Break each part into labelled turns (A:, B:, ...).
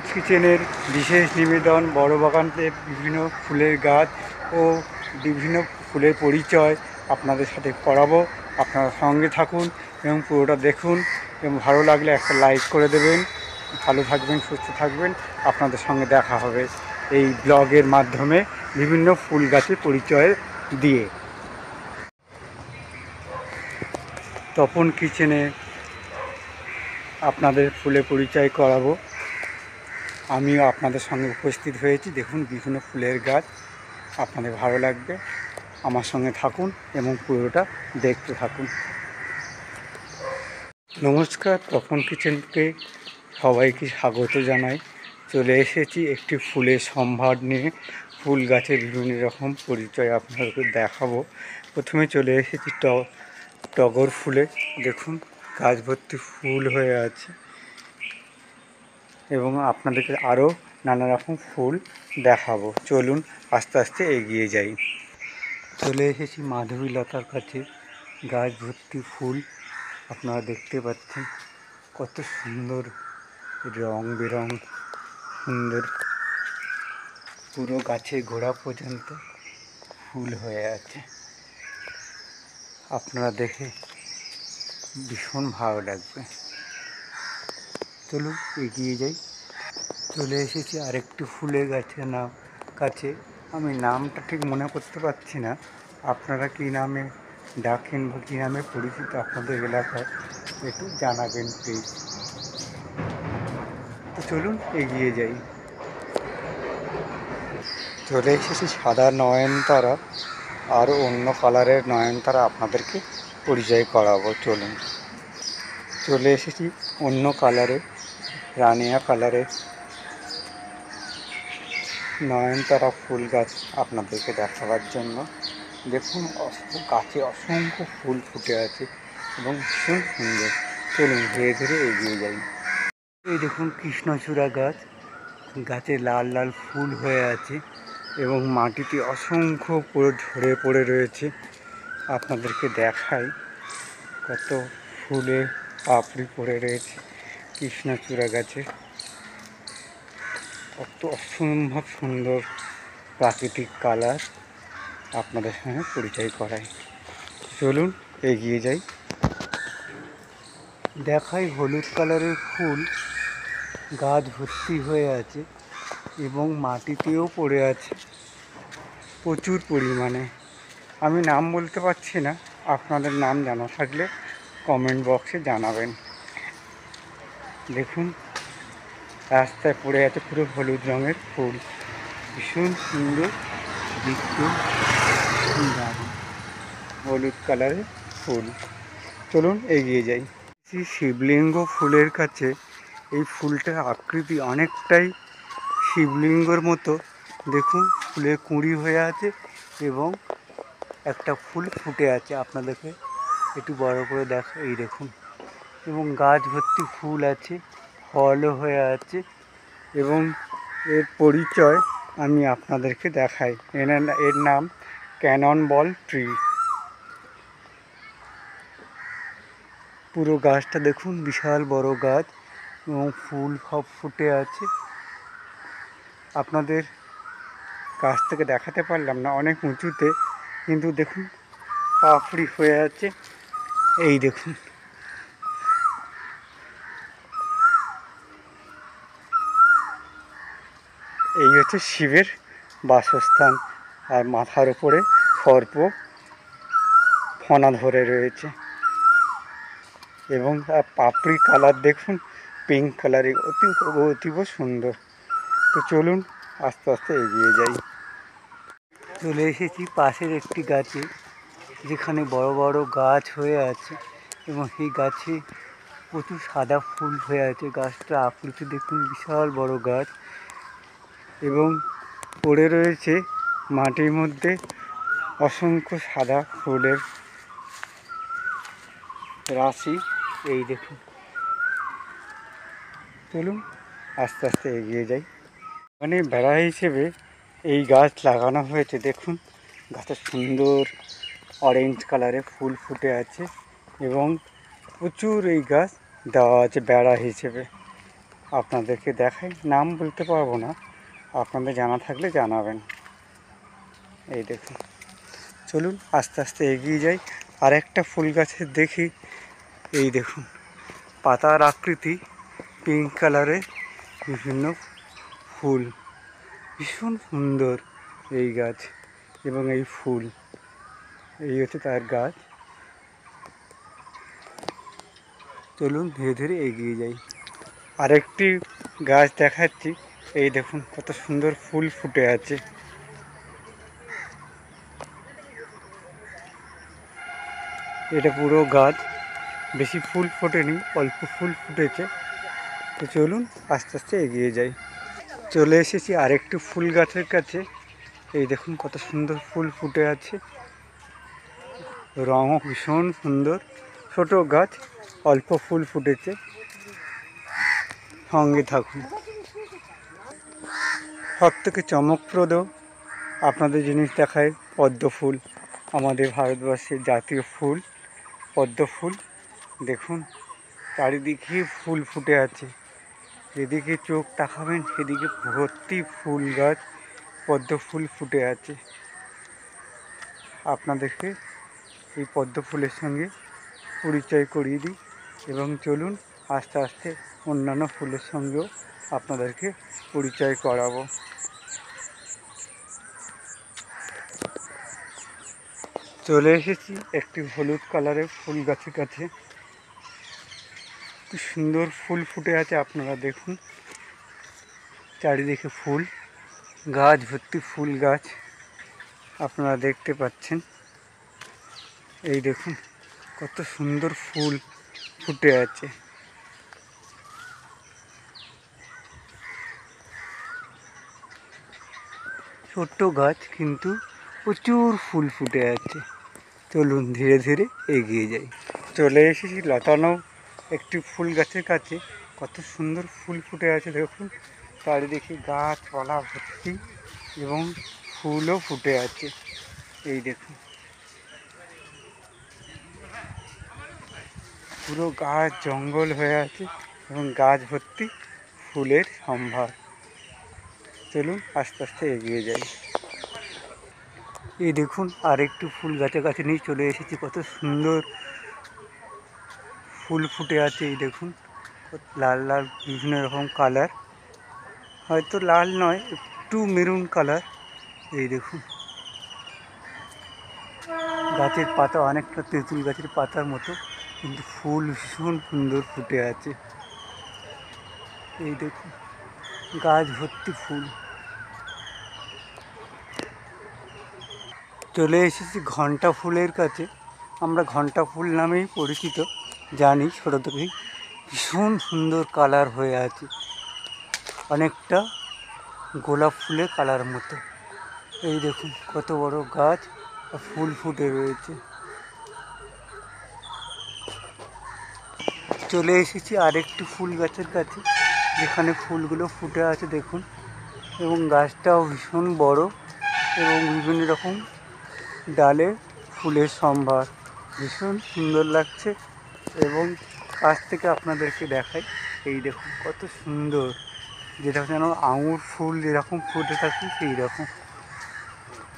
A: কিচেনের বিশেষ নিবেদন বড় বাগানতে বিভিন্ন ফুলের গাছ ও বিভিন্ন ফুলের পরিচয় আপনাদের সাথে করাবো। আপনারা সঙ্গে থাকুন এবং পুরোটা দেখুন এবং ভালো লাগলে একটা লাইক করে দেবেন। ভালো থাকবেন, সুস্থ থাকবেন। আপনাদের সঙ্গে দেখা হবে এই ব্লগের মাধ্যমে বিভিন্ন ফুল গাছের পরিচয় দিয়ে। তপন কিচেনে আপনাদের ফুলের পরিচয় করাবো। আমিও আপনাদের সঙ্গে উপস্থিত হয়েছি। দেখুন বিভিন্ন ফুলের গাছ, আপনাদের ভালো লাগবে। আমার সঙ্গে থাকুন এবং পুরোটা দেখতে থাকুন। নমস্কার, তপন কিচেনকে সবাইকে স্বাগত জানাই। চলে এসেছি একটি ফুলের সম্ভার নিয়ে। ফুল গাছের বিভিন্ন রকম পরিচয় আপনাদেরকে দেখাবো। প্রথমে চলে এসেছি টগর ফুলে। দেখুন গাছ ভর্তি ফুল হয়ে আছে এবং আপনাদেরকে আরও নানা রকম ফুল দেখাবো। চলুন আস্তে আস্তে এগিয়ে যাই। চলে এসেছি মাধবীলতার কাছে। গাছ ভর্তি ফুল আপনারা দেখতে পাচ্ছেন, কত সুন্দর রং বেরং, সুন্দর পুরো গাছের গোড়া পর্যন্ত ফুল হয়ে আছে। আপনারা দেখে ভীষণ ভালো লাগবে। চলুন এগিয়ে যাই। চলে এসেছি আরেকটি ফুলের গাছের কাছে। আমি নামটা ঠিক মনে করতে পারছি না। আপনারা কী নামে ডাকেন বা কী নামে পরিচিত আপনাদের এলাকায় একটু জানাবেন প্লিজ। তো চলুন এগিয়ে যাই। চলে এসেছি সাদা নয়নতারা আর অন্য কালারের নয়নতারা আপনাদেরকে পরিচয় করাবো। চলুন, চলে এসেছি অন্য কালারে, রানিয়া কালারের নয়নতারা ফুল গাছ আপনাদেরকে দেখাবার জন্য। দেখুন গাছে অসংখ্য ফুল ফুটে আছে এবং ভীষণ সুন্দর। চলুন ধীরে ধীরে এগিয়ে যাই। এই দেখুন কৃষ্ণচূড়া গাছ, গাছে লাল লাল ফুল হয়ে আছে এবং মাটিতে অসংখ্য পুরো ঝরে পড়ে রয়েছে। আপনাদেরকে দেখাই কত ফুলের পাপড়ি পড়ে রয়েছে কৃষ্ণচূড়া গাছে। কত অসম্ভব সুন্দর প্রাকৃতিক কালার আপনাদের সঙ্গে পরিচয় করাই। চলুন এগিয়ে যাই। দেখাই হলুদ কালারের ফুল গাছ ভর্তি হয়ে আছে এবং মাটিতেও পড়ে আছে প্রচুর পরিমাণে। আমি নাম বলতে পারছি না, আপনাদের নাম জানা থাকলে কমেন্ট বক্সে জানাবেন। দেখুন রাস্তায় পড়ে আছে পুরো হলুদ রঙের ফুল, ভীষণ সুন্দর দেখতে, হলুদ কালারের ফুল। চলুন এগিয়ে যাই। শিবলিঙ্গ ফুলের কাছে। এই ফুলটার আকৃতি অনেকটাই শিবলিঙ্গর মতো। দেখুন ফুলে কুঁড়ি হয়ে আছে এবং একটা ফুল ফুটে আছে। আপনাদেরকে একটু বড় করে দেখা, এই দেখুন, এবং গাছ ভর্তি ফুল আছে, ফলও হয়ে আছে এবং এর পরিচয় আমি আপনাদেরকে দেখাই। এর নাম ক্যানন বল ট্রি। পুরো গাছটা দেখুন, বিশাল বড় গাছ এবং ফুল সব ফুটে আছে। আপনাদের কাছ থেকে দেখাতে পারলাম না, অনেক উঁচুতে, কিন্তু দেখুন পাপড়ি হয়ে আছে। এই দেখুন, এই হচ্ছে শিবের বাসস্থান আর মাথার উপরে সর্প ফনা ধরে রয়েছে এবং পাপড়ি কালার দেখুন পিঙ্ক কালারে, অতীব সুন্দর। তো চলুন আস্তে আস্তে এগিয়ে যাই। চলে এসেছি পাশের একটি গাছে, যেখানে বড় বড় গাছ হয়ে আছে এবং সেই গাছে প্রচুর সাদা ফুল হয়ে আছে। গাছটা আকৃতি দেখুন, বিশাল বড় গাছ এবং পড়ে রয়েছে মাটির মধ্যে অসংখ্য সাদা ফুলের রাশি। এই দেখুন, চলুন আস্তে আস্তে এগিয়ে যাই। মানে বেড়া হিসেবে এই গাছ লাগানো হয়েছে। দেখুন গাছের সুন্দর অরেঞ্জ কালারে ফুল ফুটে আছে এবং প্রচুর এই গাছ দেওয়া আছে বেড়া হিসেবে। আপনাদেরকে দেখাই, নাম বলতে পারবো না, আপনাদের জানা থাকলে জানাবেন। এই দেখুন, চলুন আস্তে আস্তে এগিয়ে যাই। আর একটা ফুল গাছের দেখি, এই দেখুন পাতার আকৃতি পিঙ্ক কালারের বিভিন্ন ফুল, ভীষণ সুন্দর এই গাছ এবং এই ফুল। এই হচ্ছে তার গাছ। চলুন ধীরে ধীরে এগিয়ে যাই। আরেকটি গাছ দেখাচ্ছি, এই দেখুন কত সুন্দর ফুল ফুটে আছে। এটা পুরো গাছ, বেশি ফুল ফোটেনি, অল্প ফুল ফুটেছে। তো চলুন আস্তে আস্তে এগিয়ে যাই। চলে এসেছি আরেকটি ফুল গাছের কাছে। এই দেখুন কত সুন্দর ফুল ফুটে আছে, রঙও ভীষণ সুন্দর। ছোট গাছ, অল্প ফুল ফুটেছে। সঙ্গে থাকুন। সব থেকে চমকপ্রদ আপনাদের জিনিস দেখায় পদ্ম ফুল, আমাদের ভারতবর্ষের জাতীয় ফুল পদ্ম ফুল। দেখুন চারিদিকে ফুল ফুটে আছে, যেদিকে চোখ তাকাবেন সেদিকে ভর্তি ফুল গাছ, পদ্ম ফুল ফুটে আছে। আপনাদেরকে এই পদ্ম ফুলের সঙ্গে পরিচয় করিয়ে দিই এবং চলুন আস্তে আস্তে অন্যান্য ফুলের সঙ্গেও আপনাদেরকে পরিচয় করাবো। চলে এসেছি একটি হলুদ কালারের ফুল গাছের কাছে। কি সুন্দর ফুল ফুটে আছে, আপনারা দেখুন চারিদিকে ফুল, গাছ ভর্তি ফুল গাছ আপনারা দেখতে পাচ্ছেন। এই দেখুন কত সুন্দর ফুল ফুটে আছে। ছোট্ট গাছ কিন্তু প্রচুর ফুল ফুটে আছে। চলুন ধীরে ধীরে এগিয়ে যাই। চলে এসেছি লতানো একটি ফুল গাছের কাছে। কত সুন্দর ফুল ফুটে আছে দেখুন, চারিদিকে গাছপালা ভর্তি এবং ফুলও ফুটে আছে। এই দেখুন পুরো গাছ জঙ্গল হয়ে আছে এবং গাছ ভর্তি ফুলের সম্ভার। চলুন আস্তে আস্তে এগিয়ে যাই। এই দেখুন আরেকটু ফুল গাছের কাছে নিয়ে চলে এসেছি। কত সুন্দর ফুল ফুটে আছে। এই দেখুন লাল লাল বিভিন্ন রকম কালার, হয়তো লাল নয়, একটু মেরুন কালার। এই দেখুন গাছের পাতা অনেকটা তেঁতুল গাছের পাতার মতো, কিন্তু ফুল ভীষণ সুন্দর ফুটে আছে। এই দেখুন গাছ ভর্তি ফুল। চলে এসেছি ঘণ্টা ফুলের কাছে। আমরা ঘণ্টা ফুল নামেই পরিচিত জানি ছোটো থেকেই। ভীষণ সুন্দর কালার হয়ে আছে, অনেকটা গোলাপ ফুলের কালার মতো। এই দেখুন কত বড় গাছ, ফুল ফুটে রয়েছে। চলে এসেছি আরেকটি ফুল গাছের কাছে, যেখানে ফুলগুলো ফুটে আছে দেখুন, এবং গাছটাও ভীষণ বড় এবং বিভিন্ন রকম ডালে ফুলের সম্ভার, ভীষণ সুন্দর লাগছে। এবং কাছ থেকে আপনাদেরকে দেখাই, এই দেখুন কত সুন্দর, যেটা যেন আঙুর ফুল যেরকম ফুটে থাকে সেই রকম।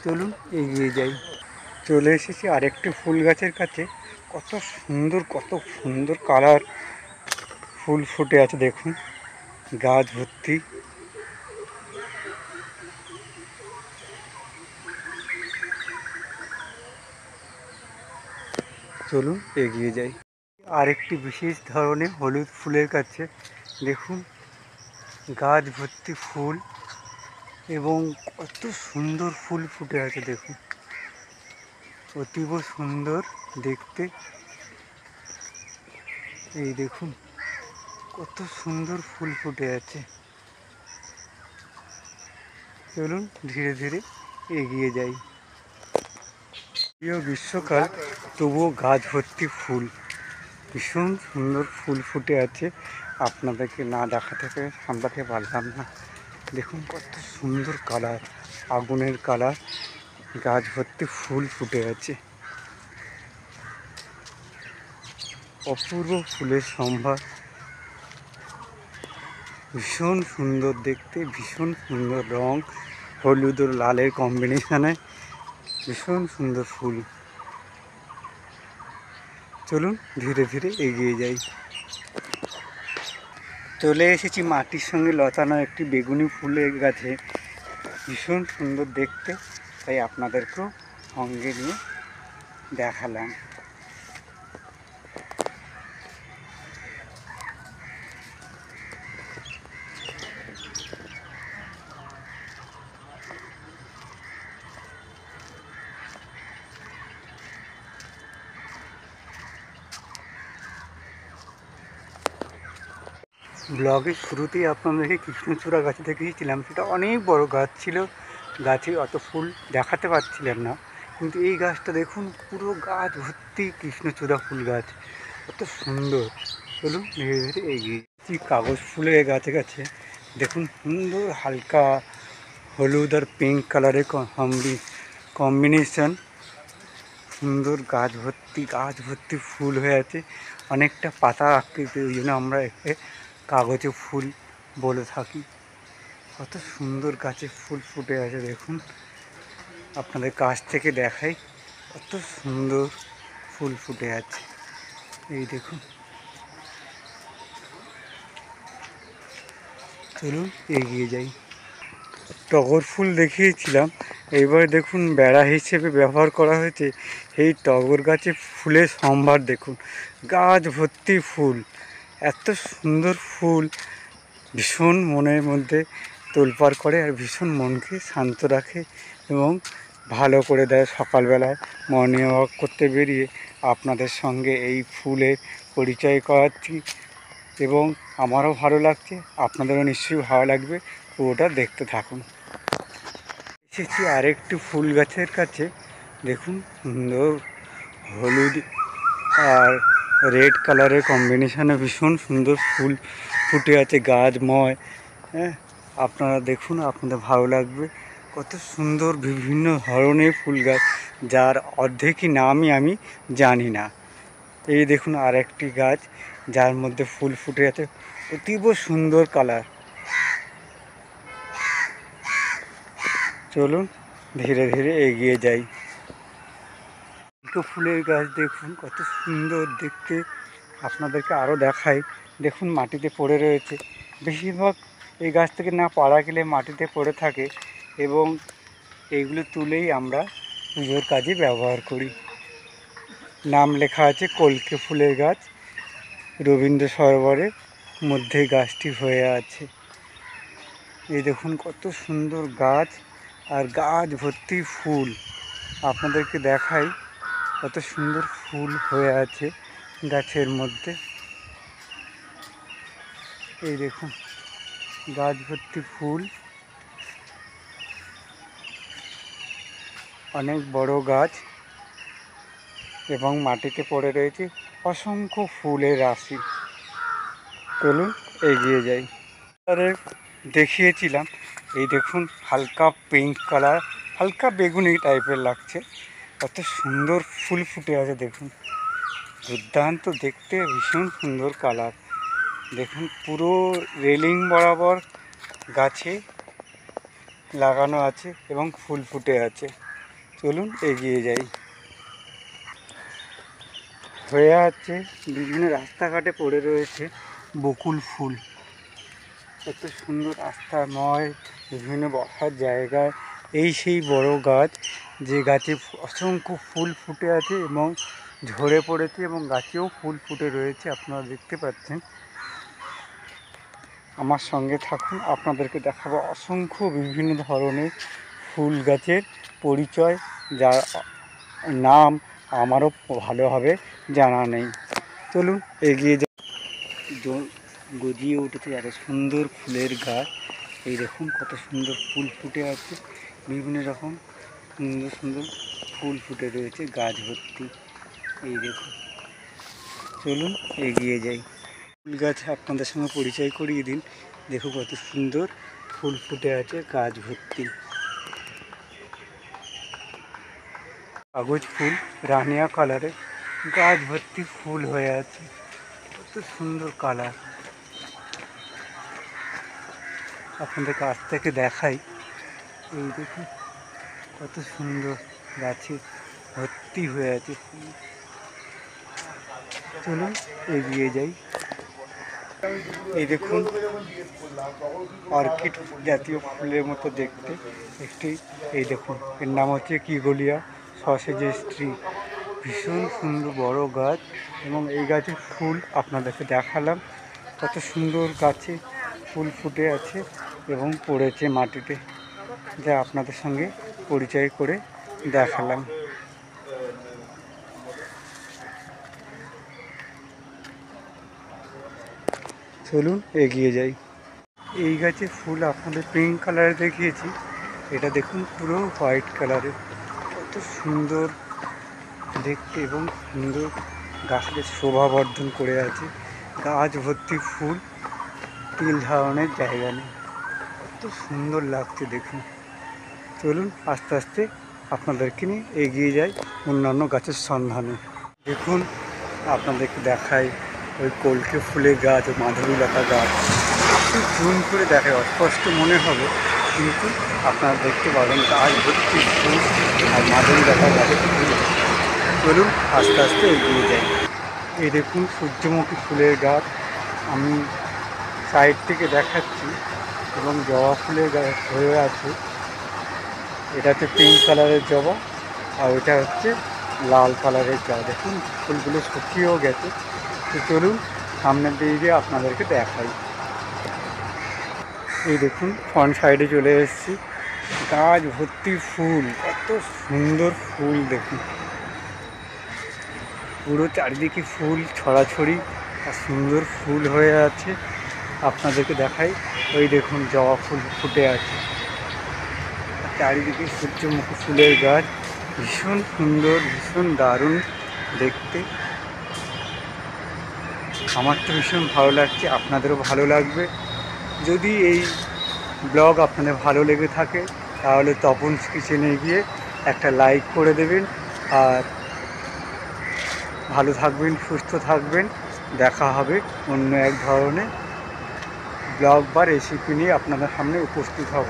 A: চলুন এগিয়ে যাই। চলে এসেছি আরেকটি ফুল গাছের কাছে। কত সুন্দর কালার ফুল ফুটে আছে দেখুন, গাছ ভর্তি। চলুন এগিয়ে যাই। আরেকটি বিশেষ ধরনের হলুদ ফুলের কাছে দেখুন, গাছ ভর্তি ফুল এবং কত সুন্দর ফুল ফুটে আছে দেখুন, অতীব সুন্দর দেখতে। এই দেখুন কত সুন্দর ফুল ফুটে আছে। চলুন ধীরে ধীরে এগিয়ে যাই। প্রিয় গ্রীষ্মকাল, তবুও গাছ ভর্তি ফুল, ভীষণ সুন্দর ফুল ফুটে আছে। আপনাদেরকে না দেখাতে পেরে সামলাতে পারলাম না। দেখুন কত সুন্দর কালার, আগুনের কালার, গাছ ভর্তি ফুল ফুটে আছে। অপূর্ব ফুলের সম্ভার, ভীষণ সুন্দর দেখতে, ভীষণ সুন্দর রং, হলুদ ও লালের কম্বিনেশনে ভীষণ সুন্দর ফুল। চলুন ধীরে ধীরে এগিয়ে যাই। চলে এসেছি মাটির সঙ্গে লতানো একটি বেগুনি ফুলের গাছে। ভীষণ সুন্দর দেখতে, তাই আপনাদেরকেও সঙ্গে নিয়ে দেখালাম। ব্লগের শুরুতেই আপনাদেরকে কৃষ্ণচূড়া গাছে দেখিয়েছিলাম, সেটা অনেক বড় গাছ ছিল, গাছে অত ফুল দেখাতে পারছিলাম না। কিন্তু এই গাছটা দেখুন, পুরো গাছ ভর্তি কৃষ্ণচূড়া ফুল গাছ, কত সুন্দর। চলুন ধীরে ধীরে এগিয়ে কাগজ ফুলের গাছে গাছে দেখুন সুন্দর হালকা হলুদ আর পিঙ্ক কালারের কম্বিনেশন, সুন্দর গাছ ভর্তি ফুল হয়ে আছে, অনেকটা পাতা আকৃতি, ওই জন্য আমরা একে কাগজে ফুল বলে থাকি। কত সুন্দর গাছে ফুল ফুটে আছে দেখুন, আপনাদের কাছ থেকে দেখাই, কত সুন্দর ফুল ফুটে আছে। এই দেখুন, চলুন এগিয়ে যাই। টগর ফুল দেখিয়েছিলাম, এইবার দেখুন বেড়া হিসেবে ব্যবহার করা হয়েছে এই টগর গাছে ফুলের সম্ভার। দেখুন গাছ ভর্তি ফুল, এত সুন্দর ফুল, ভীষণ মনের মধ্যে তোলপাড় করে আর ভীষণ মনকে শান্ত রাখে এবং ভালো করে দেয়। সকালবেলায় মর্নিং ওয়াক করতে বেরিয়ে আপনাদের সঙ্গে এই ফুলের পরিচয় করাচ্ছি এবং আমারও ভালো লাগছে, আপনাদেরও নিশ্চয়ই ভালো লাগবে। পুরোটা দেখতে থাকুন। এসেছি আরেকটি ফুল গাছের কাছে, দেখুন সুন্দর হলুদ আর রেড কালারের কম্বিনেশনে ভীষণ সুন্দর ফুল ফুটে আছে গাছময়। হ্যাঁ, আপনারা দেখুন, আপনাদের ভালো লাগবে। কত সুন্দর বিভিন্ন ধরনের ফুল গাছ, যার অর্ধেকই নামই আমি জানি না। এই দেখুন আর একটি গাছ, যার মধ্যে ফুল ফুটে আছে, অতীব সুন্দর কালার। চলুন ধীরে ধীরে এগিয়ে যাই। ফুলের গাছ দেখুন কত সুন্দর দেখতে, আপনাদেরকে আরও দেখাই। দেখুন মাটিতে পড়ে রয়েছে, বেশিরভাগ এই গাছ থেকে না পাড়া গেলে মাটিতে পড়ে থাকে এবং এইগুলো তুলেই আমরা পুজোর কাজে ব্যবহার করি। নাম লেখা আছে কলকে ফুলের গাছ, রবীন্দ্র সরোবরের মধ্যে গাছটি হয়ে আছে। এই দেখুন কত সুন্দর গাছ, আর গাছ ভর্তি ফুল। আপনাদেরকে দেখাই কত সুন্দর ফুল হয়ে আছে গাছের মধ্যে। এই দেখুন গাছ ভর্তি ফুল, অনেক বড় গাছ এবং মাটিতে পড়ে রয়েছে অসংখ্য ফুলের রাশি। চলুন এগিয়ে যাই। দেখিয়েছিলাম, এই দেখুন হালকা পিঙ্ক কালার, হালকা বেগুনি টাইপের লাগছে, কত সুন্দর ফুল ফুটে আছে দেখুন, দুর্দান্ত দেখতে, ভীষণ সুন্দর কালার। দেখুন পুরো রেলিং বরাবর গাছে লাগানো আছে এবং ফুল ফুটে আছে। চলুন এগিয়ে যাই। হয়ে আছে বিভিন্ন রাস্তাঘাটে পড়ে রয়েছে বকুল ফুল, কত সুন্দর রাস্তাময়, বিভিন্ন বসার জায়গায়। এই সেই বড় গাছ, যে গাছে অসংখ্য ফুল ফুটে আছে এবং ঝরে পড়েছে এবং গাছেও ফুল ফুটে রয়েছে, আপনারা দেখতে পাচ্ছেন। আমার সঙ্গে থাকুন, আপনাদেরকে দেখাবো অসংখ্য বিভিন্ন ধরনের ফুল গাছের পরিচয়, যার নাম আমারও ভালোভাবে জানা নেই। চলুন এগিয়ে যাই। গজিয়ে উঠেছে এত সুন্দর ফুলের গাছ, এই দেখুন কত সুন্দর ফুল ফুটে আছে, বিভিন্ন রকম সুন্দর সুন্দর ফুল ফুটে রয়েছে গাছ ভর্তি। এই দেখুন, চলুন এগিয়ে যাই। ফুল গাছ আপনাদের সঙ্গে পরিচয় করিয়ে দিন। দেখুন কত সুন্দর ফুল ফুটে আছে গাছ ভর্তি। কাগজ ফুল রানিয়া কালারে গাছ ভর্তি ফুল হয়ে আছে, কত সুন্দর কালার। আপনাদের কাছ থেকে দেখাই। এই দেখুন কত সুন্দর গাছে ভর্তি হয়ে আছে ফুল। চলুন এগিয়ে যাই। এই দেখুন অর্কিড জাতীয় ফুলের মতো দেখতে একটি, এই দেখুন এর নাম হচ্ছে কিগোলিয়া সসেজের স্ত্রী। ভীষণ সুন্দর বড় গাছ এবং এই গাছের ফুল আপনাদেরকে দেখালাম। কত সুন্দর গাছে ফুল ফুটে আছে এবং পড়েছে মাটিতে, যা আপনাদের সঙ্গে পরিচয় করে দেখালাম। চলুন এগিয়ে যাই। এই গাছের ফুল আপনাদের পিঙ্ক কালারে দেখিয়েছি, এটা দেখুন পুরো হোয়াইট কালারের। কত সুন্দর দেখতে এবং সুন্দর গাছকে শোভাবর্ধন করে আছে। গাছ ভর্তি ফুল, তিল ধারণের জায়গা নেই। কত সুন্দর লাগছে দেখুন। চলুন আস্তে আস্তে আপনাদেরকে নিয়ে এগিয়ে যাই অন্যান্য গাছের সন্ধানে। দেখুন আপনাদেরকে দেখাই ওই কলকে ফুলের গাছ ও মাধবীলতা গাছ। একটু জুম করে দেখায়, অস্পষ্ট মনে হবে কিন্তু আপনারা দেখতে পাবেন গাছ ভর্তি ফুল আর মাধবীলতা গাছের ফুল। চলুন আস্তে আস্তে এগিয়ে যাই। এই দেখুন সূর্যমুখী ফুলের গাছ আমি সাইড থেকে দেখাচ্ছি এবং জবা ফুলের গাছ হয়ে আছে। এটা হচ্ছে পিঙ্ক কালারের জবা আর এটা হচ্ছে লাল কালারের জবা। দেখুন ফুলগুলো শুকিয়েও গেছে। তো চলুন সামনের দিকে আপনাদেরকে দেখাই। এই দেখুন ফ্রন্ট সাইডে চলে এসেছি, গাছ ভর্তি ফুল, কত সুন্দর ফুল দেখুন। পুরো চারিদিকে ফুল ছড়াছড়ি আর সুন্দর ফুল হয়ে আছে। আপনাদেরকে দেখাই, ওই দেখুন জবা ফুল ফুটে আছে। চারিদিকে সূর্যমুখী ফুলের গাছ, ভীষণ সুন্দর, ভীষণ দারুণ দেখতে। আমার তো ভীষণ ভালো লাগছে, আপনাদেরও ভালো লাগবে। যদি এই ব্লগ আপনাদের ভালো লেগে থাকে তাহলে তপনস কিচেনে গিয়ে একটা লাইক করে দেবেন। আর ভালো থাকবেন, সুস্থ থাকবেন। দেখা হবে অন্য এক ধরনের ব্লগ বা রেসিপি নিয়ে আপনাদের সামনে উপস্থিত হব।